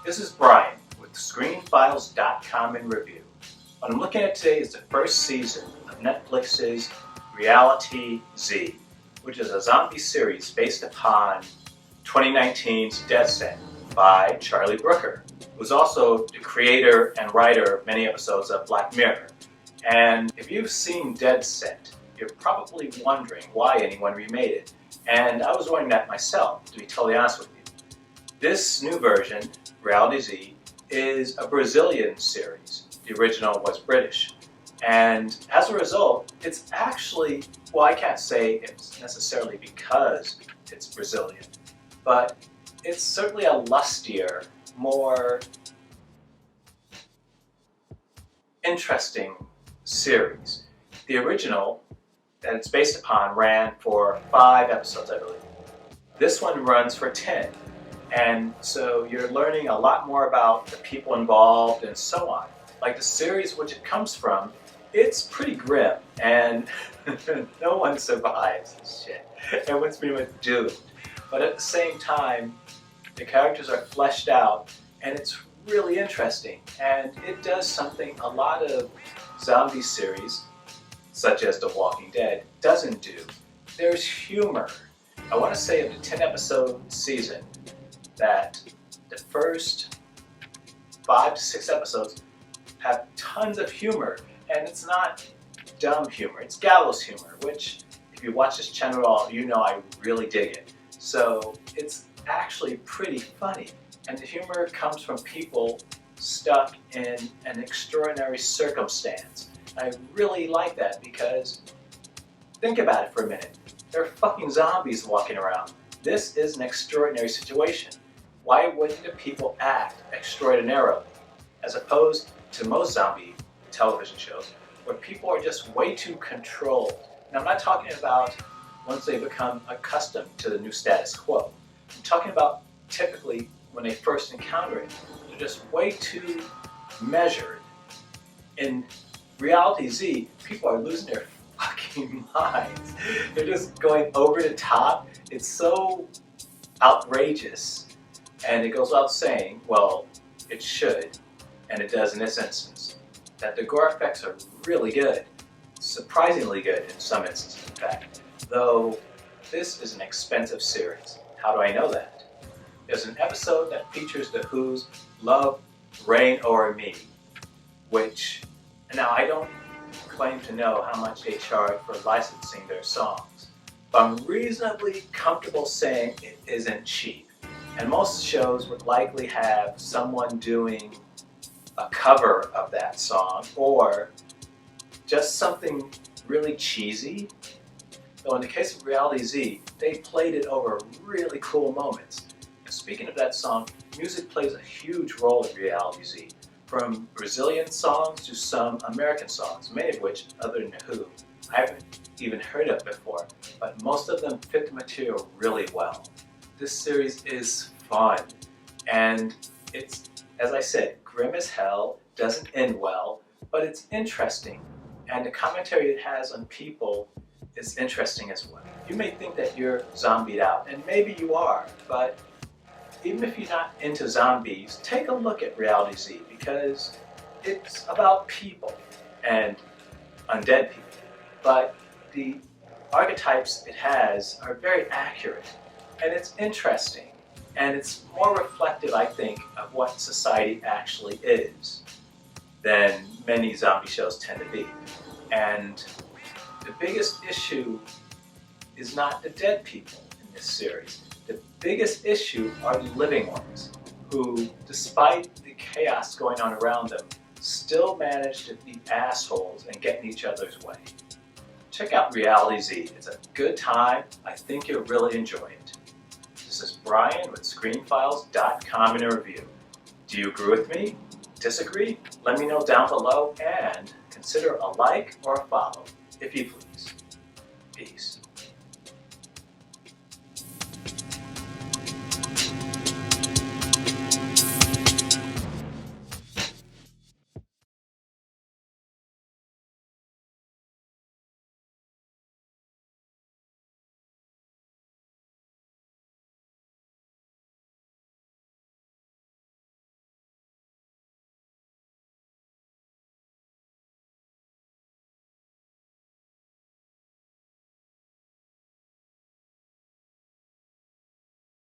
This is Brian with ScreenFiles.com in review. What I'm looking at today is the first season of Netflix's Reality Z, which is a zombie series based upon 2019's Descent by Charlie Brooker, who's also the creator and writer of many episodes of Black Mirror. And if you've seen Descent, you're probably wondering why anyone remade it. And I was wondering that myself, to be totally honest with you. This new version, Reality Z, is a Brazilian series. The original was British. And as a result, it's actually, well, I can't say it's necessarily because it's Brazilian, but it's certainly a lustier, more interesting series. The original that it's based upon ran for 5 episodes, I believe. This one runs for 10. And so you're learning a lot more about the people involved and so on. Like the series which it comes from, it's pretty grim and no one survives. Shit. Everyone's pretty much doomed. But at the same time, the characters are fleshed out and it's really interesting. And it does something a lot of zombie series, such as The Walking Dead, doesn't do. There's humor. I want to say of the 10 episode season, that the first 5 to 6 episodes have tons of humor, and it's not dumb humor, it's gallows humor, which if you watch this channel at all, you know I really dig it. So it's actually pretty funny, and the humor comes from people stuck in an extraordinary circumstance. I really like that because, think about it for a minute, there are fucking zombies walking around. This is an extraordinary situation. Why wouldn't the people act extraordinarily? As opposed to most zombie television shows where people are just way too controlled. And I'm not talking about once they become accustomed to the new status quo. I'm talking about typically when they first encounter it, they're just way too measured. In Reality Z, people are losing their fucking minds. They're just going over the top. It's so outrageous. And it goes without saying, well, it should, and it does in this instance, that the gore effects are really good. Surprisingly good in some instances, in fact. Though this is an expensive series. How do I know that? There's an episode that features The Who's Love, Rain O'er Me, which, now I don't claim to know how much they charge for licensing their songs, but I'm reasonably comfortable saying it isn't cheap. And most shows would likely have someone doing a cover of that song or just something really cheesy. Though in the case of Reality Z, they played it over really cool moments. And speaking of that song, music plays a huge role in Reality Z. From Brazilian songs to some American songs, many of which, other than The Who, I haven't even heard of before, but most of them fit the material really well. This series is fun, and it's, as I said, grim as hell, doesn't end well, but it's interesting, and the commentary it has on people is interesting as well. You may think that you're zombied out, and maybe you are, but even if you're not into zombies, take a look at Reality Z, because it's about people and undead people, but the archetypes it has are very accurate, and it's interesting, and it's more reflective, I think, of what society actually is than many zombie shows tend to be. And the biggest issue is not the dead people in this series. The biggest issue are the living ones, who, despite the chaos going on around them, still manage to be assholes and get in each other's way. Check out Reality Z. It's a good time. I think you'll really enjoy it. This is Brian with ScreenFiles.com in a review. Do you agree with me? Disagree? Let me know down below and consider a like or a follow, if you please. Peace.